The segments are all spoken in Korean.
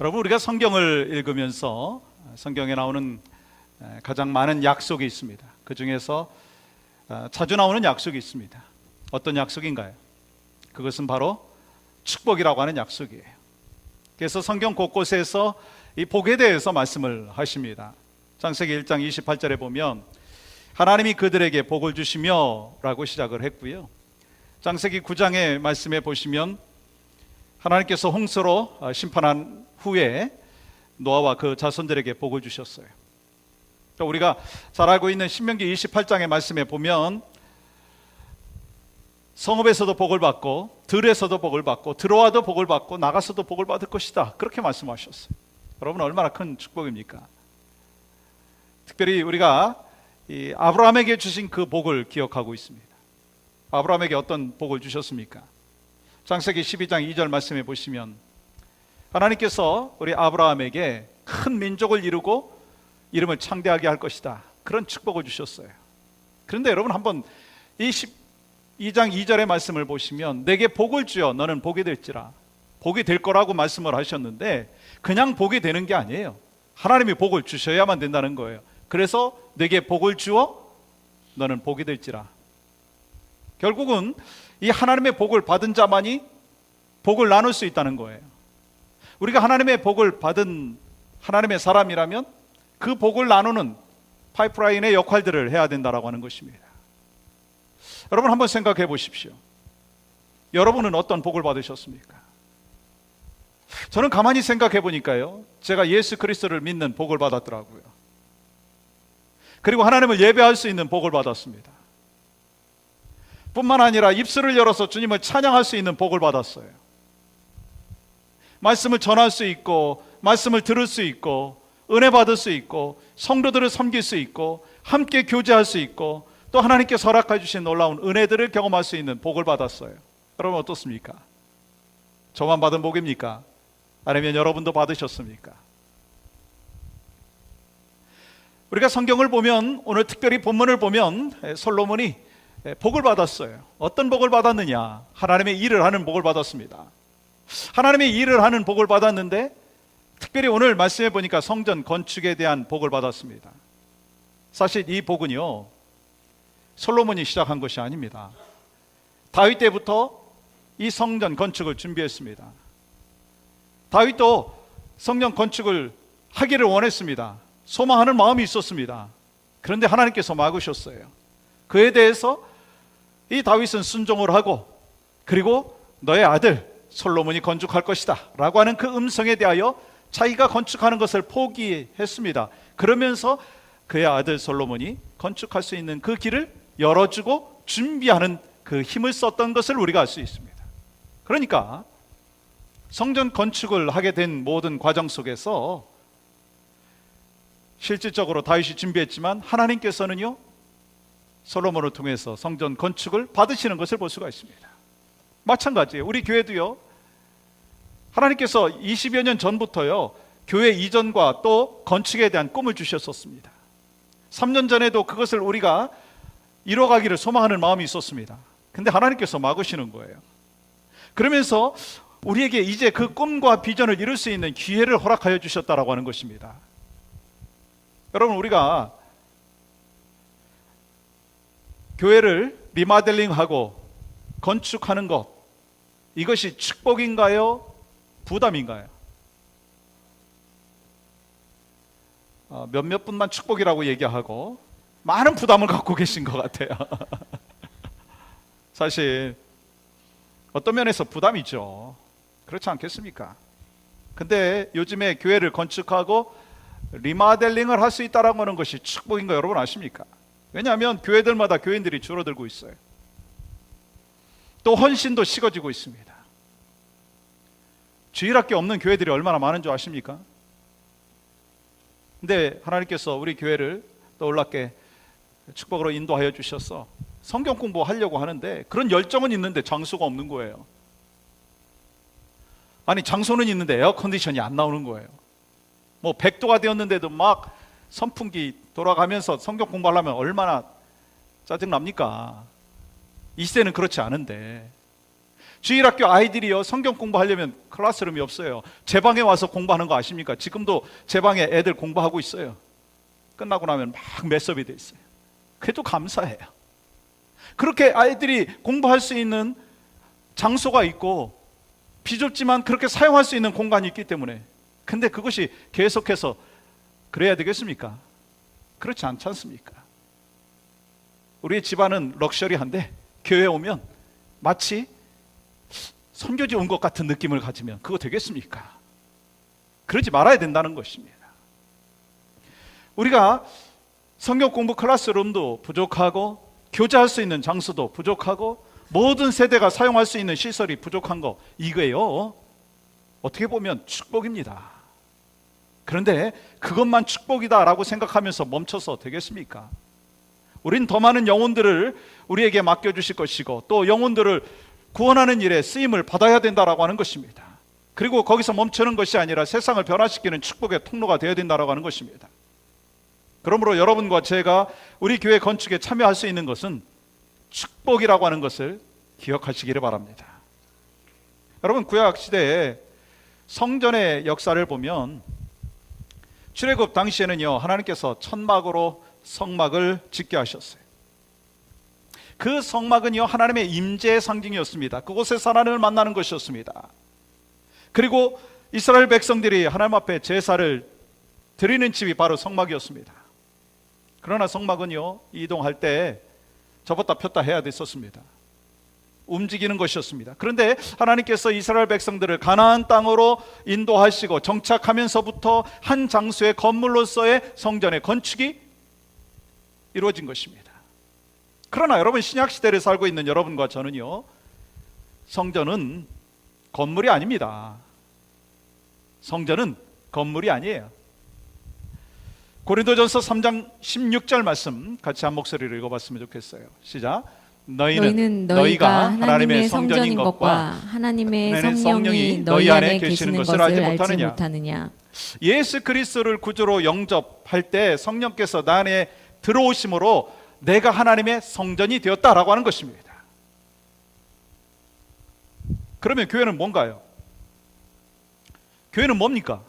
여러분, 우리가 성경을 읽으면서 성경에 나오는 가장 많은 약속이 있습니다. 그 중에서 자주 나오는 약속이 있습니다. 어떤 약속인가요? 그것은 바로 축복이라고 하는 약속이에요. 그래서 성경 곳곳에서 이 복에 대해서 말씀을 하십니다. 창세기 1장 28절에 보면 하나님이 그들에게 복을 주시며 라고 시작을 했고요. 창세기 9장의 말씀에 보시면 하나님께서 홍수로 심판한 후에 노아와 그 자손들에게 복을 주셨어요. 또 우리가 잘 알고 있는 신명기 28장의 말씀에 보면 성읍에서도 복을 받고 들에서도 복을 받고 들어와도 복을 받고 나가서도 복을 받을 것이다, 그렇게 말씀하셨어요. 여러분, 얼마나 큰 축복입니까? 특별히 우리가 이 아브라함에게 주신 그 복을 기억하고 있습니다. 아브라함에게 어떤 복을 주셨습니까? 창세기 12장 2절 말씀에 보시면 하나님께서 우리 아브라함에게 큰 민족을 이루고 이름을 창대하게 할 것이다, 그런 축복을 주셨어요. 그런데 여러분, 한번 이 12장 2절의 말씀을 보시면 내게 복을 주어 너는 복이 될지라, 복이 될 거라고 말씀을 하셨는데 그냥 복이 되는 게 아니에요. 하나님이 복을 주셔야만 된다는 거예요. 그래서 내게 복을 주어 너는 복이 될지라. 결국은 이 하나님의 복을 받은 자만이 복을 나눌 수 있다는 거예요. 우리가 하나님의 복을 받은 하나님의 사람이라면 그 복을 나누는 파이프라인의 역할들을 해야 된다라고 하는 것입니다. 여러분, 한번 생각해 보십시오. 여러분은 어떤 복을 받으셨습니까? 저는 가만히 생각해 보니까요, 제가 예수 그리스도를 믿는 복을 받았더라고요. 그리고 하나님을 예배할 수 있는 복을 받았습니다. 뿐만 아니라 입술을 열어서 주님을 찬양할 수 있는 복을 받았어요. 말씀을 전할 수 있고 말씀을 들을 수 있고 은혜 받을 수 있고 성도들을 섬길 수 있고 함께 교제할 수 있고 또 하나님께서 허락해 주신 놀라운 은혜들을 경험할 수 있는 복을 받았어요. 여러분, 어떻습니까? 저만 받은 복입니까? 아니면 여러분도 받으셨습니까? 우리가 성경을 보면, 오늘 특별히 본문을 보면 솔로몬이 복을 받았어요. 어떤 복을 받았느냐? 하나님의 일을 하는 복을 받았습니다. 하나님의 일을 하는 복을 받았는데 특별히 오늘 말씀해 보니까 성전 건축에 대한 복을 받았습니다. 사실 이 복은요, 솔로몬이 시작한 것이 아닙니다. 다윗 때부터 이 성전 건축을 준비했습니다. 다윗도 성전 건축을 하기를 원했습니다. 소망하는 마음이 있었습니다. 그런데 하나님께서 막으셨어요. 그에 대해서 이 다윗은 순종을 하고, 그리고 너의 아들 솔로몬이 건축할 것이다 라고 하는 그 음성에 대하여 자기가 건축하는 것을 포기했습니다. 그러면서 그의 아들 솔로몬이 건축할 수 있는 그 길을 열어주고 준비하는 그 힘을 썼던 것을 우리가 알 수 있습니다. 그러니까 성전 건축을 하게 된 모든 과정 속에서 실질적으로 다윗이 준비했지만 하나님께서는요, 솔로몬을 통해서 성전 건축을 받으시는 것을 볼 수가 있습니다. 마찬가지예요. 우리 교회도요, 하나님께서 20여 년 전부터요, 교회 이전과 또 건축에 대한 꿈을 주셨었습니다. 3년 전에도 그것을 우리가 이뤄가기를 소망하는 마음이 있었습니다. 근데 하나님께서 막으시는 거예요. 그러면서 우리에게 이제 그 꿈과 비전을 이룰 수 있는 기회를 허락하여 주셨다라고 하는 것입니다. 여러분, 우리가 교회를 리마델링하고 건축하는 것, 이것이 축복인가요? 부담인가요? 몇몇 분만 축복이라고 얘기하고 많은 부담을 갖고 계신 것 같아요. 사실 어떤 면에서 부담이죠. 그렇지 않겠습니까? 근데 요즘에 교회를 건축하고 리마델링을 할 수 있다는 하는 것이 축복인 거 여러분 아십니까? 왜냐하면 교회들마다 교인들이 줄어들고 있어요. 또 헌신도 식어지고 있습니다. 주일학교 없는 교회들이 얼마나 많은 줄 아십니까? 근데 하나님께서 우리 교회를 떠올랐게 축복으로 인도하여 주셔서 성경 공부하려고 하는데 그런 열정은 있는데 장소가 없는 거예요. 아니, 장소는 있는데 에어컨디션이 안 나오는 거예요. 뭐 100도가 되었는데도 막 선풍기 돌아가면서 성경 공부하려면 얼마나 짜증납니까? 이 시대는 그렇지 않은데 주일학교 아이들이요, 성경 공부하려면 클래스룸이 없어요. 제 방에 와서 공부하는 거 아십니까? 지금도 제 방에 애들 공부하고 있어요. 끝나고 나면 막 매섭이 돼 있어요. 그래도 감사해요. 그렇게 아이들이 공부할 수 있는 장소가 있고 비좁지만 그렇게 사용할 수 있는 공간이 있기 때문에. 근데 그것이 계속해서 그래야 되겠습니까? 그렇지 않지 않습니까? 우리의 집안은 럭셔리한데 교회에 오면 마치 선교지 온 것 같은 느낌을 가지면 그거 되겠습니까? 그러지 말아야 된다는 것입니다. 우리가 성경 공부 클래스룸도 부족하고 교제할 수 있는 장소도 부족하고 모든 세대가 사용할 수 있는 시설이 부족한 거, 이거예요. 어떻게 보면 축복입니다. 그런데 그것만 축복이다라고 생각하면서 멈춰서 되겠습니까? 우린 더 많은 영혼들을 우리에게 맡겨주실 것이고 또 영혼들을 구원하는 일에 쓰임을 받아야 된다라고 하는 것입니다. 그리고 거기서 멈추는 것이 아니라 세상을 변화시키는 축복의 통로가 되어야 된다라고 하는 것입니다. 그러므로 여러분과 제가 우리 교회 건축에 참여할 수 있는 것은 축복이라고 하는 것을 기억하시기를 바랍니다. 여러분, 구약 시대에 성전의 역사를 보면 출애굽 당시에는요, 하나님께서 천막으로 성막을 짓게 하셨어요. 그 성막은요, 하나님의 임재의 상징이었습니다. 그곳에서 하나님을 만나는 것이었습니다. 그리고 이스라엘 백성들이 하나님 앞에 제사를 드리는 집이 바로 성막이었습니다. 그러나 성막은요, 이동할 때 접었다 폈다 해야 됐었습니다. 움직이는 것이었습니다. 그런데 하나님께서 이스라엘 백성들을 가나안 땅으로 인도하시고 정착하면서부터 한 장소의 건물로서의 성전의 건축이 이루어진 것입니다. 그러나 여러분, 신약시대를 살고 있는 여러분과 저는요, 성전은 건물이 아닙니다. 성전은 건물이 아니에요. 고린도전서 3장 16절 말씀 같이 한 목소리로 읽어봤으면 좋겠어요. 시작. 너희는 너희가 하나님의 성전인 것과 하나님의 성령이 너희 안에 계시는 것을 알지 못하느냐. 예수 그리스도를 구주로 영접할 때 성령께서 나 안에 들어오심으로 내가 하나님의 성전이 되었다라고 하는 것입니다. 그러면 교회는 뭔가요? 교회는 뭡니까?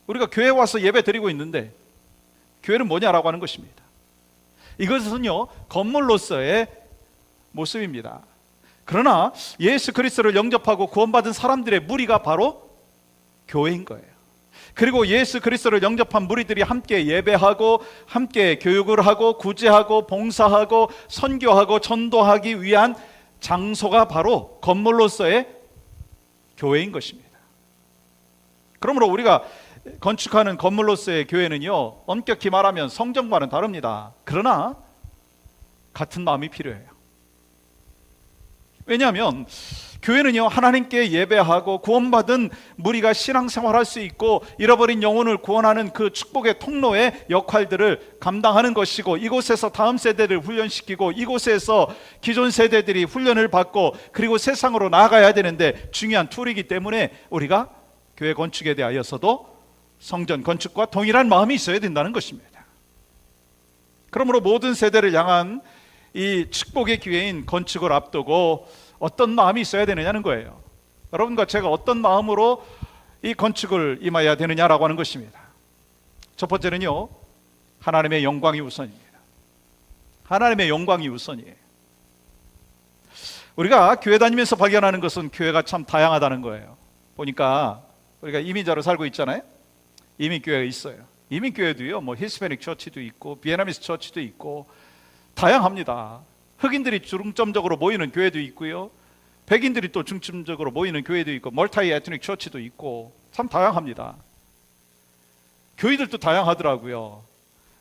우리가 교회에 와서 예배 드리고 있는데 교회는 뭐냐라고 하는 것입니다. 이것은요, 건물로서의 모습입니다. 그러나 예수 그리스도를 영접하고 구원받은 사람들의 무리가 바로 교회인 거예요. 그리고 예수 그리스도를 영접한 무리들이 함께 예배하고 함께 교육을 하고 구제하고 봉사하고 선교하고 전도하기 위한 장소가 바로 건물로서의 교회인 것입니다. 그러므로 우리가 건축하는 건물로서의 교회는요, 엄격히 말하면 성전과는 다릅니다. 그러나 같은 마음이 필요해요. 왜냐하면 교회는요, 하나님께 예배하고 구원받은 무리가 신앙생활할 수 있고 잃어버린 영혼을 구원하는 그 축복의 통로의 역할들을 감당하는 것이고, 이곳에서 다음 세대를 훈련시키고 이곳에서 기존 세대들이 훈련을 받고 그리고 세상으로 나아가야 되는데 중요한 툴이기 때문에 우리가 교회 건축에 대하여서도 성전 건축과 동일한 마음이 있어야 된다는 것입니다. 그러므로 모든 세대를 향한 이 축복의 기회인 건축을 앞두고 어떤 마음이 있어야 되느냐는 거예요. 여러분과 제가 어떤 마음으로 이 건축을 임해야 되느냐라고 하는 것입니다. 첫 번째는요, 하나님의 영광이 우선입니다. 하나님의 영광이 우선이에요. 우리가 교회 다니면서 발견하는 것은 교회가 참 다양하다는 거예요. 보니까 우리가 이민자로 살고 있잖아요. 이민교회가 있어요. 이민교회도요, 뭐 히스패닉 처치도 있고 비에나미스 처치도 있고 다양합니다. 흑인들이 중점적으로 모이는 교회도 있고요, 백인들이 또 중점적으로 모이는 교회도 있고 멀티 에트닉 처치도 있고 참 다양합니다. 교회들도 다양하더라고요.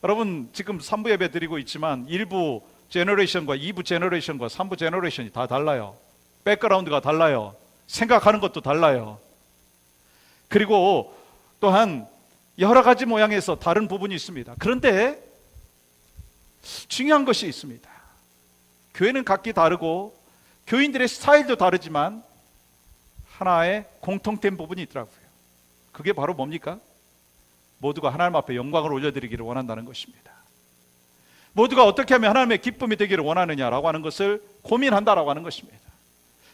여러분, 지금 3부 예배 드리고 있지만 1부 제너레이션과 2부 제너레이션과 3부 제너레이션이 다 달라요. 백그라운드가 달라요. 생각하는 것도 달라요. 그리고 또한 여러 가지 모양에서 다른 부분이 있습니다. 그런데 중요한 것이 있습니다. 교회는 각기 다르고 교인들의 스타일도 다르지만 하나의 공통된 부분이 있더라고요. 그게 바로 뭡니까? 모두가 하나님 앞에 영광을 올려드리기를 원한다는 것입니다. 모두가 어떻게 하면 하나님의 기쁨이 되기를 원하느냐라고 하는 것을 고민한다라고 하는 것입니다.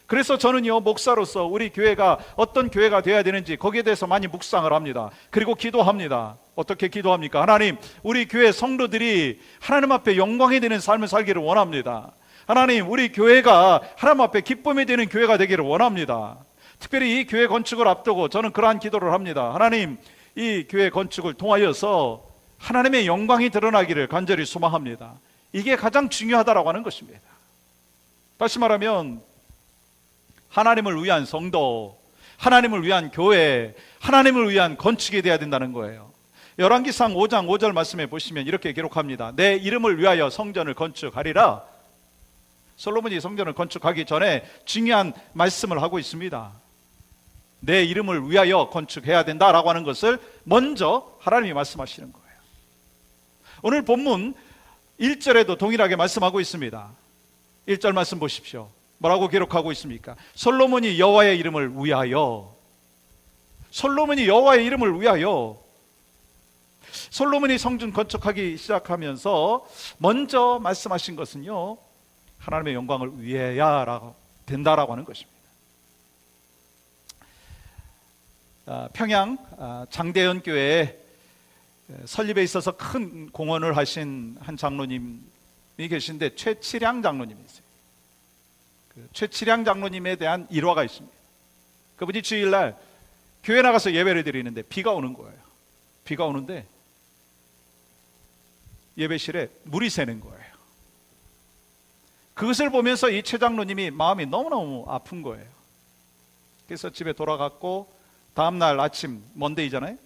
그래서 저는요, 목사로서 우리 교회가 어떤 교회가 되어야 되는지 거기에 대해서 많이 묵상을 합니다. 그리고 기도합니다. 어떻게 기도합니까? 하나님, 우리 교회 성도들이 하나님 앞에 영광이 되는 삶을 살기를 원합니다. 하나님, 우리 교회가 하나님 앞에 기쁨이 되는 교회가 되기를 원합니다. 특별히 이 교회 건축을 앞두고 저는 그러한 기도를 합니다. 하나님, 이 교회 건축을 통하여서 하나님의 영광이 드러나기를 간절히 소망합니다. 이게 가장 중요하다라고 하는 것입니다. 다시 말하면 하나님을 위한 성도, 하나님을 위한 교회, 하나님을 위한 건축이 되어야 된다는 거예요. 열왕기상 5장 5절 말씀에 보시면 이렇게 기록합니다. 내 이름을 위하여 성전을 건축하리라. 솔로몬이 성전을 건축하기 전에 중요한 말씀을 하고 있습니다. 내 이름을 위하여 건축해야 된다라고 하는 것을 먼저 하나님이 말씀하시는 거예요. 오늘 본문 1절에도 동일하게 말씀하고 있습니다. 1절 말씀 보십시오. 뭐라고 기록하고 있습니까? 솔로몬이 여호와의 이름을 위하여, 솔로몬이 여호와의 이름을 위하여, 솔로몬이 성전 건축하기 시작하면서 먼저 말씀하신 것은요, 하나님의 영광을 위해야 된다라고 하는 것입니다. 평양 장대현 교회에 설립에 있어서 큰 공헌을 하신 한 장로님이 계신데 최치량 장로님이세요. 최치량 장로님에 대한 일화가 있습니다. 그분이 주일날 교회 나가서 예배를 드리는데 비가 오는 거예요. 비가 오는데 예배실에 물이 새는 거예요. 그것을 보면서 이 최 장로님이 마음이 너무너무 아픈 거예요. 그래서 집에 돌아갔고 다음날 아침 먼데이잖아요.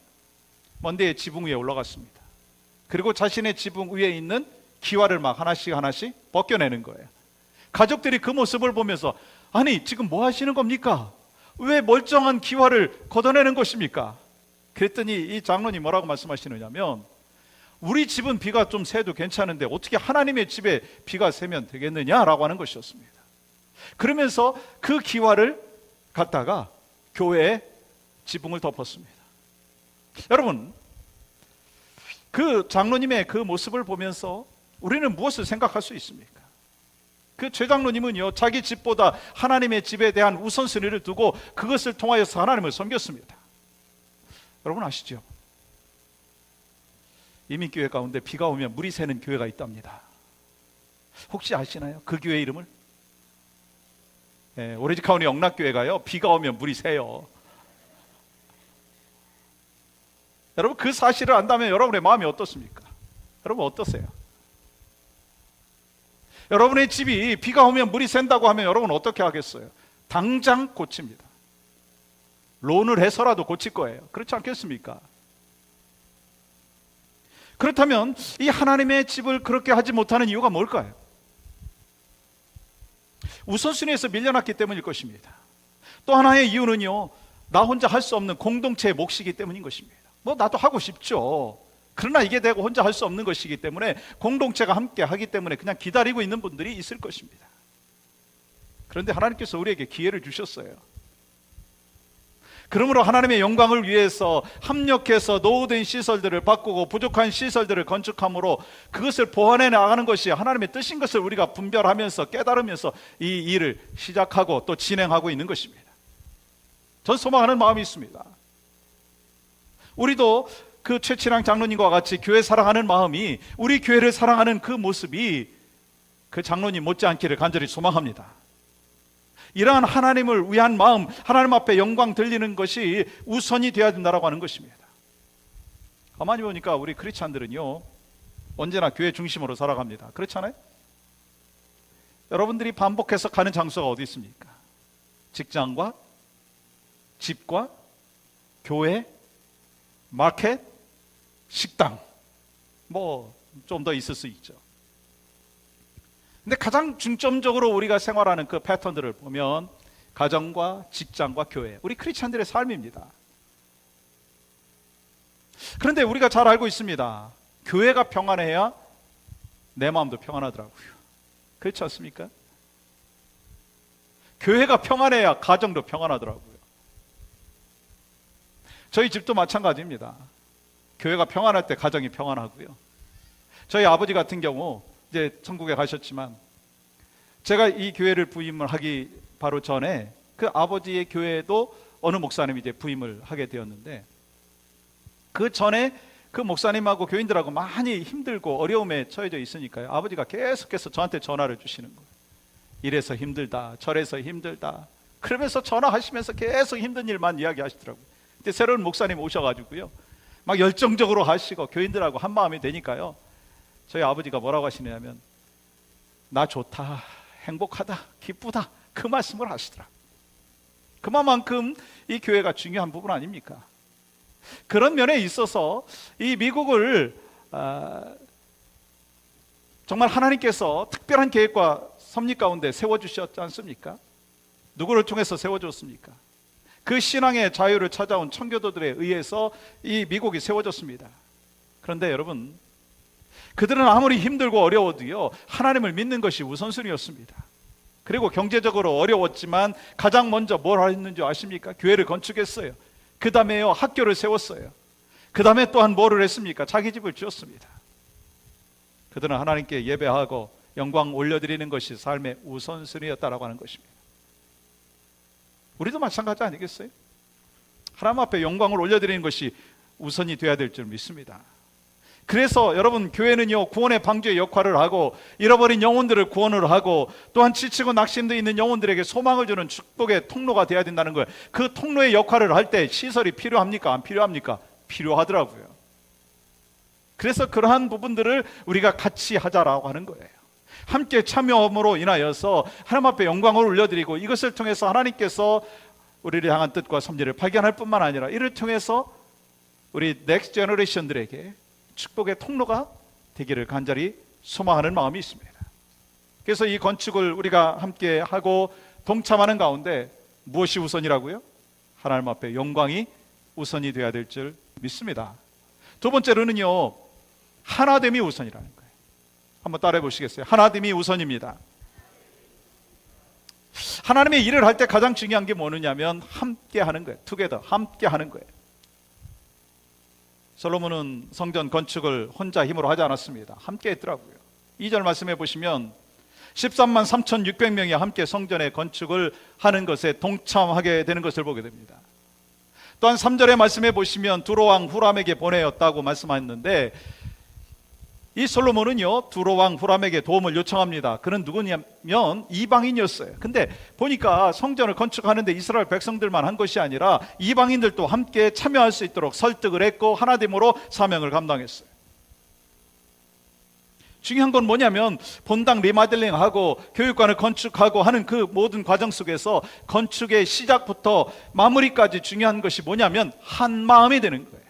먼데이에 지붕 위에 올라갔습니다. 그리고 자신의 지붕 위에 있는 기와를 막 하나씩 벗겨내는 거예요. 가족들이 그 모습을 보면서 아니 지금 뭐 하시는 겁니까? 왜 멀쩡한 기와를 걷어내는 것입니까? 그랬더니 이 장로님 뭐라고 말씀하시느냐면 우리 집은 비가 좀 새도 괜찮은데 어떻게 하나님의 집에 비가 새면 되겠느냐라고 하는 것이었습니다. 그러면서 그 기와를 갖다가 교회에 지붕을 덮었습니다. 여러분, 그 장로님의 그 모습을 보면서 우리는 무엇을 생각할 수 있습니까? 그 최 장로님은요, 자기 집보다 하나님의 집에 대한 우선순위를 두고 그것을 통하여서 하나님을 섬겼습니다. 여러분 아시죠? 이민교회 가운데 비가 오면 물이 새는 교회가 있답니다. 혹시 아시나요? 그 교회 이름을? 오레지 카운티 영락교회가요, 비가 오면 물이 새요. 여러분 그 사실을 안다면 여러분의 마음이 어떻습니까? 여러분 어떠세요? 여러분의 집이 비가 오면 물이 샌다고 하면 여러분 어떻게 하겠어요? 당장 고칩니다. 론을 해서라도 고칠 거예요. 그렇지 않겠습니까? 그렇다면 이 하나님의 집을 그렇게 하지 못하는 이유가 뭘까요? 우선순위에서 밀려났기 때문일 것입니다. 또 하나의 이유는요, 나 혼자 할 수 없는 공동체의 몫이기 때문인 것입니다. 뭐 나도 하고 싶죠. 그러나 이게 되고 혼자 할 수 없는 것이기 때문에 공동체가 함께 하기 때문에 그냥 기다리고 있는 분들이 있을 것입니다. 그런데 하나님께서 우리에게 기회를 주셨어요. 그러므로 하나님의 영광을 위해서 합력해서 노후된 시설들을 바꾸고 부족한 시설들을 건축함으로 그것을 보완해 나가는 것이 하나님의 뜻인 것을 우리가 분별하면서 깨달으면서 이 일을 시작하고 또 진행하고 있는 것입니다. 전 소망하는 마음이 있습니다. 우리도 그 최치랑 장로님과 같이 교회 사랑하는 마음이, 우리 교회를 사랑하는 그 모습이 그 장로님 못지않기를 간절히 소망합니다. 이러한 하나님을 위한 마음, 하나님 앞에 영광 들리는 것이 우선이 되어야 된다고 하는 것입니다. 가만히 보니까 우리 크리스찬들은요, 언제나 교회 중심으로 살아갑니다. 그렇잖아요? 여러분들이 반복해서 가는 장소가 어디 있습니까? 직장과 집과 교회, 마켓, 식당, 뭐 좀 더 있을 수 있죠. 근데 가장 중점적으로 우리가 생활하는 그 패턴들을 보면 가정과 직장과 교회, 우리 크리스찬들의 삶입니다. 그런데 우리가 잘 알고 있습니다. 교회가 평안해야 내 마음도 평안하더라고요. 그렇지 않습니까? 교회가 평안해야 가정도 평안하더라고요. 저희 집도 마찬가지입니다. 교회가 평안할 때 가정이 평안하고요. 저희 아버지 같은 경우 이제 천국에 가셨지만 제가 이 교회를 부임을 하기 바로 전에 그 아버지의 교회에도 어느 목사님이 이제 부임을 하게 되었는데, 그 전에 그 목사님하고 교인들하고 많이 힘들고 어려움에 처해져 있으니까요, 아버지가 계속해서 저한테 전화를 주시는 거예요. 이래서 힘들다, 저래서 힘들다, 그러면서 전화하시면서 계속 힘든 일만 이야기하시더라고요. 근데 새로운 목사님 오셔가지고요, 막 열정적으로 하시고 교인들하고 한 마음이 되니까요, 저희 아버지가 뭐라고 하시냐면 나 좋다, 행복하다, 기쁘다, 그 말씀을 하시더라고요. 그만큼 이 교회가 중요한 부분 아닙니까? 그런 면에 있어서 이 미국을 정말 하나님께서 특별한 계획과 섭리 가운데 세워주셨지 않습니까? 누구를 통해서 세워줬습니까? 그 신앙의 자유를 찾아온 청교도들에 의해서 이 미국이 세워졌습니다. 그런데 여러분, 그들은 아무리 힘들고 어려워도요, 하나님을 믿는 것이 우선순위였습니다. 그리고 경제적으로 어려웠지만 가장 먼저 뭘 했는지 아십니까? 교회를 건축했어요. 그 다음에요, 학교를 세웠어요. 그 다음에 또한 뭐를 했습니까? 자기 집을 지었습니다. 그들은 하나님께 예배하고 영광 올려드리는 것이 삶의 우선순위였다라고 하는 것입니다. 우리도 마찬가지 아니겠어요? 하나님 앞에 영광을 올려드리는 것이 우선이 되어야 될 줄 믿습니다. 그래서 여러분, 교회는요, 구원의 방주의 역할을 하고 잃어버린 영혼들을 구원을 하고 또한 지치고 낙심되어 있는 영혼들에게 소망을 주는 축복의 통로가 되어야 된다는 거예요. 그 통로의 역할을 할 때 시설이 필요합니까? 안 필요합니까? 필요하더라고요. 그래서 그러한 부분들을 우리가 같이 하자라고 하는 거예요. 함께 참여함으로 인하여서 하나님 앞에 영광을 올려드리고, 이것을 통해서 하나님께서 우리를 향한 뜻과 섭리를 발견할 뿐만 아니라 이를 통해서 우리 넥스트 제너레이션들에게 축복의 통로가 되기를 간절히 소망하는 마음이 있습니다. 그래서 이 건축을 우리가 함께 하고 동참하는 가운데 무엇이 우선이라고요? 하나님 앞에 영광이 우선이 되어야 될 줄 믿습니다. 두 번째로는요, 하나됨이 우선이라는 거예요. 한번 따라해 보시겠어요? 하나됨이 우선입니다. 하나님의 일을 할 때 가장 중요한 게 뭐냐면 함께 하는 거예요. 투게더, 함께 하는 거예요. 솔로몬은 성전 건축을 혼자 힘으로 하지 않았습니다. 함께 했더라고요. 2절 말씀해 보시면 13만 3,600명이 함께 성전의 건축을 하는 것에 동참하게 되는 것을 보게 됩니다. 또한 3절의 말씀해 보시면 두로왕 후람에게 보내었다고 말씀하셨는데, 이 솔로몬은요, 두로왕 후람에게 도움을 요청합니다. 그는 누구냐면 이방인이었어요. 근데 보니까 성전을 건축하는데 이스라엘 백성들만 한 것이 아니라 이방인들도 함께 참여할 수 있도록 설득을 했고 하나됨으로 사명을 감당했어요. 중요한 건 뭐냐면 본당 리마델링하고 교육관을 건축하고 하는 그 모든 과정 속에서 건축의 시작부터 마무리까지 중요한 것이 뭐냐면 한 마음이 되는 거예요.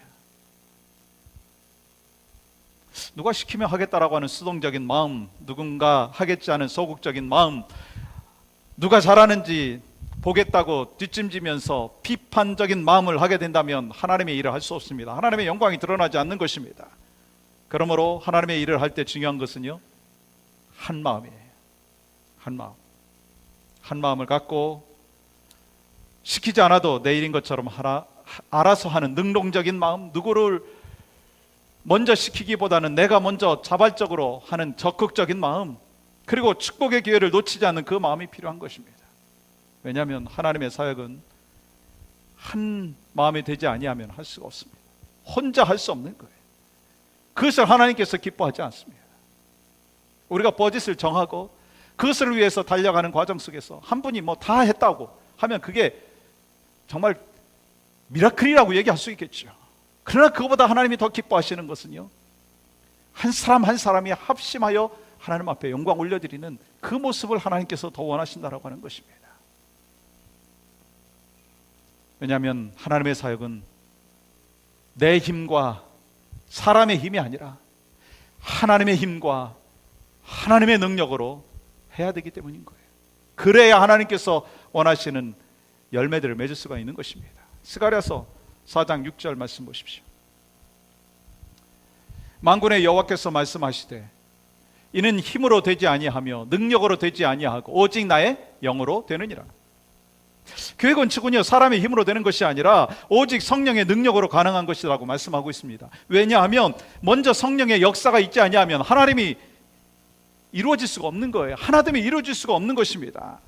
누가 시키면 하겠다라고 하는 수동적인 마음, 누군가 하겠지 하는 소극적인 마음, 누가 잘하는지 보겠다고 뒷짐지면서 비판적인 마음을 하게 된다면 하나님의 일을 할 수 없습니다. 하나님의 영광이 드러나지 않는 것입니다. 그러므로 하나님의 일을 할 때 중요한 것은요, 한 마음이에요. 한 마음. 한 마음을 갖고 시키지 않아도 내 일인 것처럼 알아서 하는 능동적인 마음, 누구를 먼저 시키기보다는 내가 먼저 자발적으로 하는 적극적인 마음, 그리고 축복의 기회를 놓치지 않는 그 마음이 필요한 것입니다. 왜냐하면 하나님의 사역은 한 마음이 되지 아니하면 할 수가 없습니다. 혼자 할 수 없는 거예요. 그것을 하나님께서 기뻐하지 않습니다. 우리가 버짓을 정하고 그것을 위해서 달려가는 과정 속에서 한 분이 뭐 다 했다고 하면 그게 정말 미라클이라고 얘기할 수 있겠죠. 그러나 그거보다 하나님이 더 기뻐하시는 것은요, 한 사람 한 사람이 합심하여 하나님 앞에 영광 올려드리는 그 모습을 하나님께서 더 원하신다라고 하는 것입니다. 왜냐하면 하나님의 사역은 내 힘과 사람의 힘이 아니라 하나님의 힘과 하나님의 능력으로 해야 되기 때문인 거예요. 그래야 하나님께서 원하시는 열매들을 맺을 수가 있는 것입니다. 스가랴서 4장 6절 말씀 보십시오. 만군의 여호와께서 말씀하시되 이는 힘으로 되지 아니하며 능력으로 되지 아니하고 오직 나의 영으로 되느니라. 교회 건축은요, 사람의 힘으로 되는 것이 아니라 오직 성령의 능력으로 가능한 것이라고 말씀하고 있습니다. 왜냐하면 먼저 성령의 역사가 있지 아니하면 하나님이 이루어질 수가 없는 거예요. 하나됨이 이루어질 수가 없는 것입니다.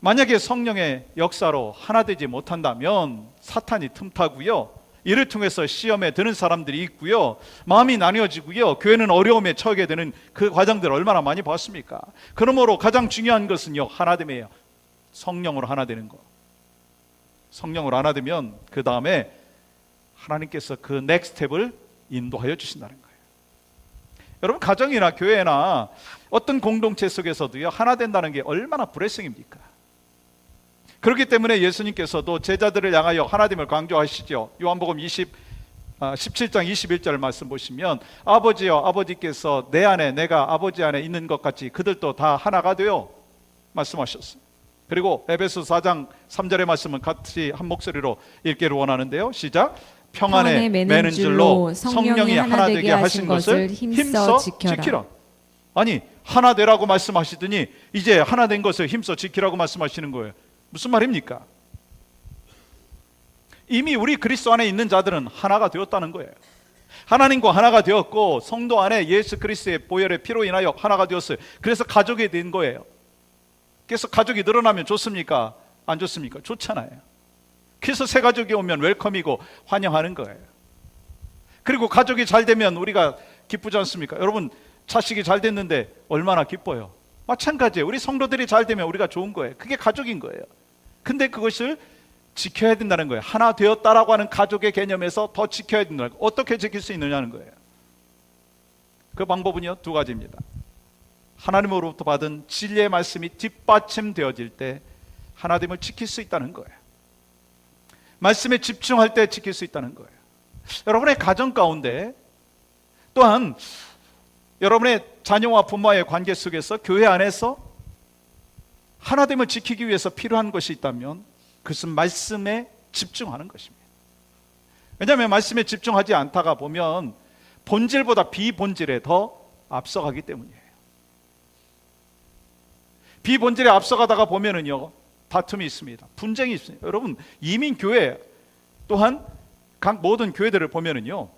만약에 성령의 역사로 하나 되지 못한다면 사탄이 틈타고요, 이를 통해서 시험에 드는 사람들이 있고요, 마음이 나뉘어지고요, 교회는 어려움에 처하게 되는 그 과정들을 얼마나 많이 봤습니까? 그러므로 가장 중요한 것은요, 하나됨이에요. 성령으로 하나 되는 거. 성령으로 하나 되면 그 다음에 하나님께서 그 넥스트 스텝을 인도하여 주신다는 거예요. 여러분, 가정이나 교회나 어떤 공동체 속에서도요, 하나 된다는 게 얼마나 블레싱입니까? 그렇기 때문에 예수님께서도 제자들을 향하여 하나됨을 강조하시죠. 요한복음 17장 21절 말씀 보시면, 아버지여, 아버지께서 내 안에 내가 아버지 안에 있는 것 같이 그들도 다 하나가 되어 말씀하셨어요. 그리고 에베소 4장 3절의 말씀은 같이 한 목소리로 읽기를 원하는데요. 시작. 평안에 매는 줄로 성령이 하나 되게 하신 것을 힘써 지키라. 아니, 하나 되라고 말씀하시더니 이제 하나 된 것을 힘써 지키라고 말씀하시는 거예요. 무슨 말입니까? 이미 우리 그리스도 안에 있는 자들은 하나가 되었다는 거예요. 하나님과 하나가 되었고, 성도 안에 예수 그리스도의 보혈의 피로 인하여 하나가 되었어요. 그래서 가족이 된 거예요. 그래서 가족이 늘어나면 좋습니까? 안 좋습니까? 좋잖아요. 그래서 새 가족이 오면 웰컴이고 환영하는 거예요. 그리고 가족이 잘 되면 우리가 기쁘지 않습니까? 여러분, 자식이 잘 됐는데 얼마나 기뻐요. 마찬가지예요. 우리 성도들이 잘 되면 우리가 좋은 거예요. 그게 가족인 거예요. 근데 그것을 지켜야 된다는 거예요. 하나 되었다라고 하는 가족의 개념에서 더 지켜야 된다는 거예요. 어떻게 지킬 수 있느냐는 거예요. 그 방법은요, 두 가지입니다. 하나님으로부터 받은 진리의 말씀이 뒷받침되어질 때 하나됨을 지킬 수 있다는 거예요. 말씀에 집중할 때 지킬 수 있다는 거예요. 여러분의 가정 가운데, 또한 여러분의 자녀와 부모와의 관계 속에서, 교회 안에서 하나됨을 지키기 위해서 필요한 것이 있다면 그것은 말씀에 집중하는 것입니다. 왜냐하면 말씀에 집중하지 않다가 보면 본질보다 비본질에 더 앞서가기 때문이에요. 비본질에 앞서가다가 보면은요, 다툼이 있습니다. 분쟁이 있습니다. 여러분, 이민교회 또한 각 모든 교회들을 보면은요,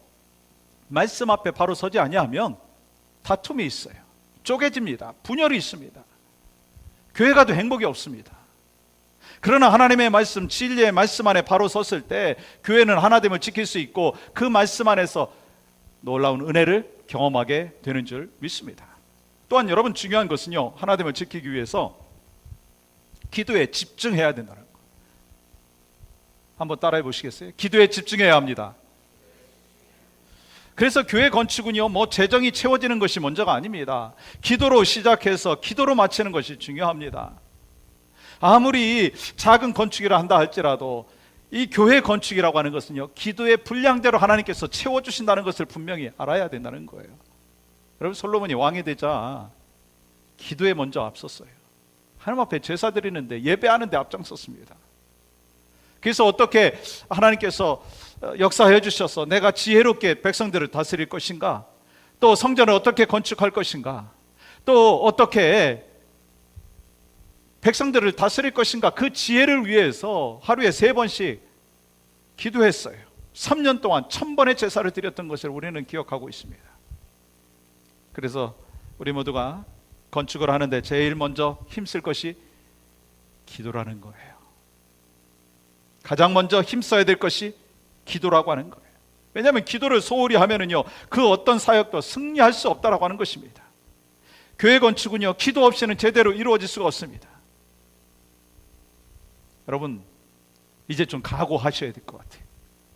말씀 앞에 바로 서지 아니하면 다툼이 있어요. 쪼개집니다. 분열이 있습니다. 교회 가도 행복이 없습니다. 그러나 하나님의 말씀, 진리의 말씀 안에 바로 섰을 때 교회는 하나됨을 지킬 수 있고, 그 말씀 안에서 놀라운 은혜를 경험하게 되는 줄 믿습니다. 또한 여러분, 중요한 것은요, 하나됨을 지키기 위해서 기도에 집중해야 된다는 거. 한번 따라해 보시겠어요? 기도에 집중해야 합니다. 그래서 교회 건축은요, 뭐 재정이 채워지는 것이 먼저가 아닙니다. 기도로 시작해서 기도로 마치는 것이 중요합니다. 아무리 작은 건축이라 한다 할지라도 이 교회 건축이라고 하는 것은요, 기도의 분량대로 하나님께서 채워주신다는 것을 분명히 알아야 된다는 거예요. 여러분, 솔로몬이 왕이 되자 기도에 먼저 앞섰어요. 하나님 앞에 제사 드리는데, 예배하는데 앞장섰습니다. 그래서 어떻게 하나님께서 역사해 주셔서 내가 지혜롭게 백성들을 다스릴 것인가, 또 성전을 어떻게 건축할 것인가, 또 어떻게 백성들을 다스릴 것인가, 그 지혜를 위해서 하루에 3번씩 기도했어요. 3년 동안 1000번의 제사를 드렸던 것을 우리는 기억하고 있습니다. 그래서 우리 모두가 건축을 하는데 제일 먼저 힘쓸 것이 기도라는 거예요. 가장 먼저 힘써야 될 것이 기도라고 하는 거예요. 왜냐하면 기도를 소홀히 하면은요, 그 어떤 사역도 승리할 수 없다라고 하는 것입니다. 교회 건축은요, 기도 없이는 제대로 이루어질 수가 없습니다. 여러분, 이제 좀 각오하셔야 될 것 같아요.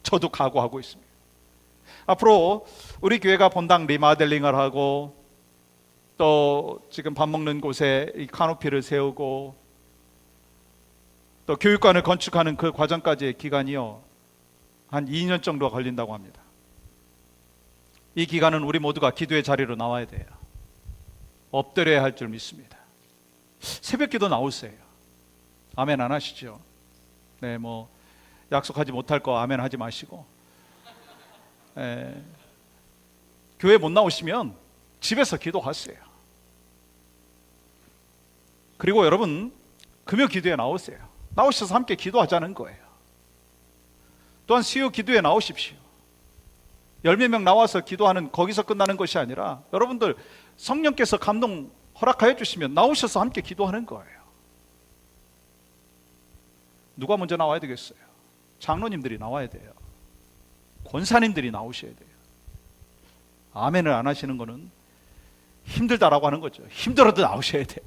저도 각오하고 있습니다. 앞으로 우리 교회가 본당 리마델링을 하고, 또 지금 밥 먹는 곳에 이 카노피를 세우고, 또 교육관을 건축하는 그 과정까지의 기간이요, 한 2년 정도가 걸린다고 합니다. 이 기간은 우리 모두가 기도의 자리로 나와야 돼요. 엎드려야 할 줄 믿습니다. 새벽 기도 나오세요. 아멘 안 하시죠? 네, 뭐 약속하지 못할 거 아멘 하지 마시고, 교회 못 나오시면 집에서 기도하세요. 그리고 여러분, 금요 기도에 나오세요. 나오셔서 함께 기도하자는 거예요. 또한 수요 기도에 나오십시오. 10몇 명 나와서 기도하는, 거기서 끝나는 것이 아니라 여러분들 성령께서 감동 허락하여 주시면 나오셔서 함께 기도하는 거예요. 누가 먼저 나와야 되겠어요? 장로님들이 나와야 돼요. 권사님들이 나오셔야 돼요. 아멘을 안 하시는 거는 힘들다라고 하는 거죠. 힘들어도 나오셔야 돼요.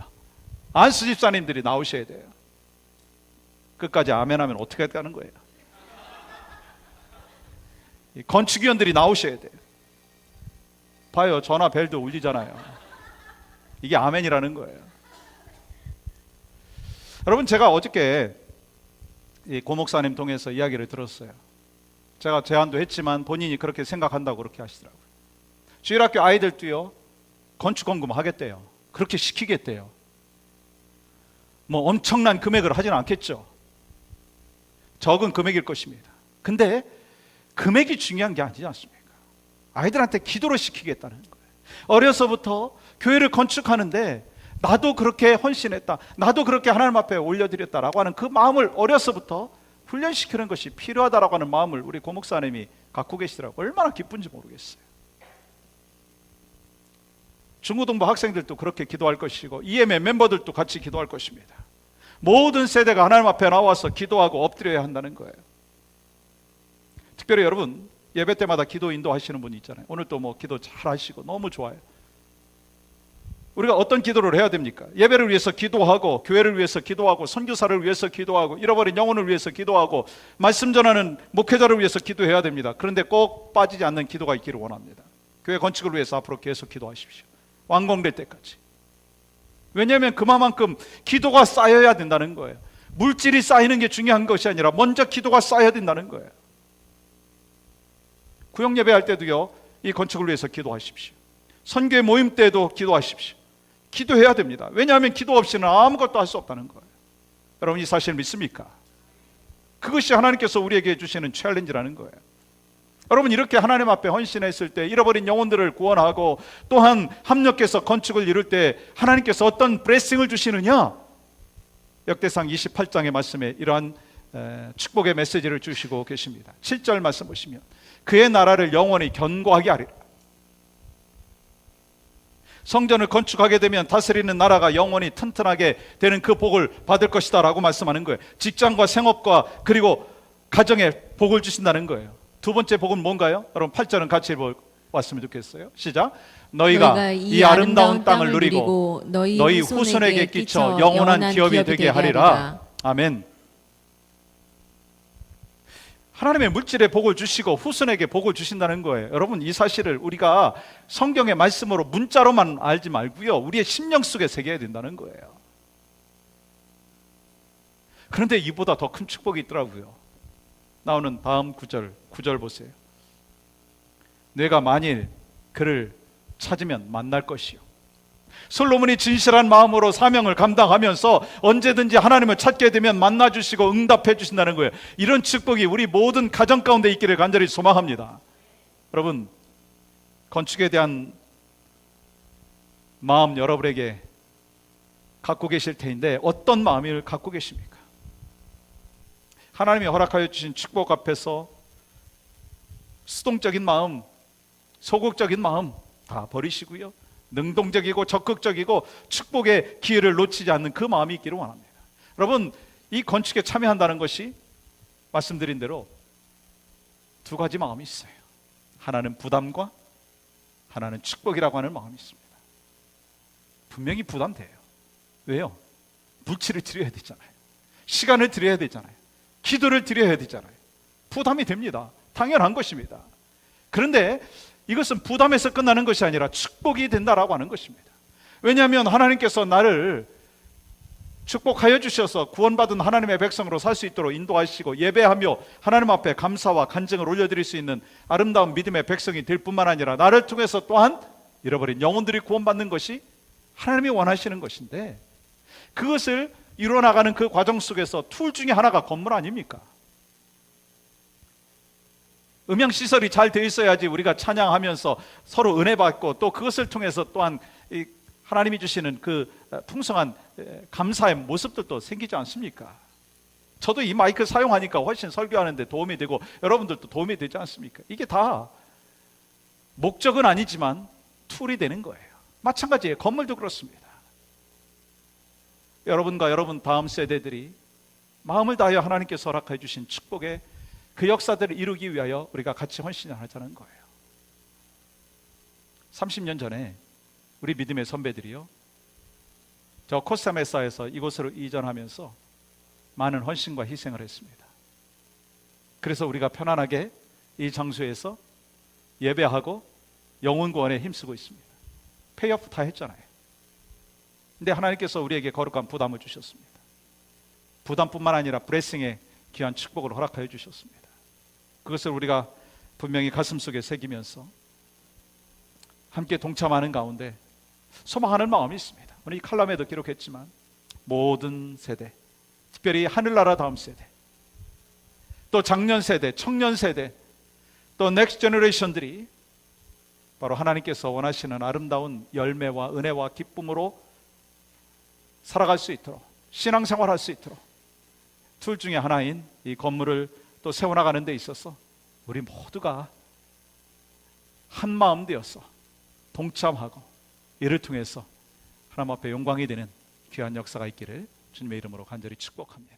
안수 집사님들이 나오셔야 돼요. 끝까지 아멘하면 어떻게 하는 거예요? 건축위원들이 나오셔야 돼요. 봐요, 전화 벨도 울리잖아요. 이게 아멘이라는 거예요. 여러분, 제가 어저께 이 고목사님 통해서 이야기를 들었어요. 제가 제안도 했지만 본인이 그렇게 생각한다고 그렇게 하시더라고요. 주일학교 아이들도요, 건축공금 하겠대요. 그렇게 시키겠대요. 뭐 엄청난 금액을 하지는 않겠죠. 적은 금액일 것입니다. 근데 금액이 중요한 게 아니지 않습니까? 아이들한테 기도를 시키겠다는 거예요. 어려서부터 교회를 건축하는데 나도 그렇게 헌신했다, 나도 그렇게 하나님 앞에 올려드렸다라고 하는 그 마음을 어려서부터 훈련시키는 것이 필요하다라고 하는 마음을 우리 고목사님이 갖고 계시더라고요. 얼마나 기쁜지 모르겠어요. 중고등부 학생들도 그렇게 기도할 것이고 EM의 멤버들도 같이 기도할 것입니다. 모든 세대가 하나님 앞에 나와서 기도하고 엎드려야 한다는 거예요. 특별히 여러분, 예배 때마다 기도 인도하시는 분이 있잖아요. 오늘 또 뭐 기도 잘 하시고 너무 좋아요. 우리가 어떤 기도를 해야 됩니까? 예배를 위해서 기도하고, 교회를 위해서 기도하고, 선교사를 위해서 기도하고, 잃어버린 영혼을 위해서 기도하고, 말씀 전하는 목회자를 위해서 기도해야 됩니다. 그런데 꼭 빠지지 않는 기도가 있기를 원합니다. 교회 건축을 위해서 앞으로 계속 기도하십시오. 완공될 때까지. 왜냐하면 그만큼 기도가 쌓여야 된다는 거예요. 물질이 쌓이는 게 중요한 것이 아니라 먼저 기도가 쌓여야 된다는 거예요. 구역 예배할 때도요, 이 건축을 위해서 기도하십시오. 선교회 모임 때도 기도하십시오. 기도해야 됩니다. 왜냐하면 기도 없이는 아무것도 할 수 없다는 거예요. 여러분, 이 사실 믿습니까? 그것이 하나님께서 우리에게 주시는 챌린지라는 거예요. 여러분, 이렇게 하나님 앞에 헌신했을 때, 잃어버린 영혼들을 구원하고 또한 합력해서 건축을 이룰 때 하나님께서 어떤 블레싱을 주시느냐? 역대상 28장의 말씀에 이러한 축복의 메시지를 주시고 계십니다. 7절 말씀 보시면, 그의 나라를 영원히 견고하게 하리라. 성전을 건축하게 되면 다스리는 나라가 영원히 튼튼하게 되는 그 복을 받을 것이다 라고 말씀하는 거예요. 직장과 생업과 그리고 가정에 복을 주신다는 거예요. 두 번째 복은 뭔가요? 여러분, 8절은 같이 읽어봤으면 좋겠어요. 시작. 너희가 이 아름다운 땅을 누리고 너희 후손에게 끼쳐 영원한 기업이 되게 하리라. 아멘. 하나님의 물질의 복을 주시고 후손에게 복을 주신다는 거예요. 여러분, 이 사실을 우리가 성경의 말씀으로 문자로만 알지 말고요, 우리의 심령 속에 새겨야 된다는 거예요. 그런데 이보다 더 큰 축복이 있더라고요. 나오는 다음 9절 보세요. 내가 만일 그를 찾으면 만날 것이요. 솔로몬이 진실한 마음으로 사명을 감당하면서 언제든지 하나님을 찾게 되면 만나주시고 응답해 주신다는 거예요. 이런 축복이 우리 모든 가정 가운데 있기를 간절히 소망합니다. 여러분, 건축에 대한 마음 여러분에게 갖고 계실 테인데 어떤 마음을 갖고 계십니까? 하나님이 허락하여 주신 축복 앞에서 수동적인 마음, 소극적인 마음 다 버리시고요, 능동적이고 적극적이고 축복의 기회를 놓치지 않는 그 마음이 있기를 원합니다. 여러분, 이 건축에 참여한다는 것이 말씀드린 대로 두 가지 마음이 있어요. 하나는 부담과 하나는 축복이라고 하는 마음이 있습니다. 분명히 부담돼요. 왜요? 물질을 드려야 되잖아요. 시간을 드려야 되잖아요. 기도를 드려야 되잖아요. 부담이 됩니다. 당연한 것입니다. 그런데 이것은 부담에서 끝나는 것이 아니라 축복이 된다라고 하는 것입니다. 왜냐하면 하나님께서 나를 축복하여 주셔서 구원받은 하나님의 백성으로 살 수 있도록 인도하시고 예배하며 하나님 앞에 감사와 간증을 올려드릴 수 있는 아름다운 믿음의 백성이 될 뿐만 아니라 나를 통해서 또한 잃어버린 영혼들이 구원받는 것이 하나님이 원하시는 것인데, 그것을 이루어나가는 그 과정 속에서 툴 중에 하나가 건물 아닙니까? 음향시설이 잘 되어 있어야지 우리가 찬양하면서 서로 은혜 받고 또 그것을 통해서 또한 하나님이 주시는 그 풍성한 감사의 모습들도 생기지 않습니까? 저도 이 마이크 사용하니까 훨씬 설교하는데 도움이 되고 여러분들도 도움이 되지 않습니까? 이게 다 목적은 아니지만 툴이 되는 거예요. 마찬가지예요. 건물도 그렇습니다. 여러분과 여러분 다음 세대들이 마음을 다하여 하나님께서 허락해 주신 축복의 그 역사들을 이루기 위하여 우리가 같이 헌신을 하자는 거예요. 30년 전에 우리 믿음의 선배들이요, 저 코스타메사에서 이곳으로 이전하면서 많은 헌신과 희생을 했습니다. 그래서 우리가 편안하게 이 장소에서 예배하고 영혼 구원에 힘쓰고 있습니다. 페이오프 다 했잖아요. 근데 하나님께서 우리에게 거룩한 부담을 주셨습니다. 부담뿐만 아니라 블레싱의 귀한 축복을 허락하여 주셨습니다. 그것을 우리가 분명히 가슴속에 새기면서 함께 동참하는 가운데 소망하는 마음이 있습니다. 오늘 이 칼럼에도 기록했지만 모든 세대, 특별히 하늘나라 다음 세대, 또 장년 세대, 청년 세대, 또 넥스트 제너레이션들이 바로 하나님께서 원하시는 아름다운 열매와 은혜와 기쁨으로 살아갈 수 있도록, 신앙생활할 수 있도록 툴 중에 하나인 이 건물을 또 세워나가는 데 있어서 우리 모두가 한 마음 되어서 동참하고 이를 통해서 하나님 앞에 영광이 되는 귀한 역사가 있기를 주님의 이름으로 간절히 축복합니다.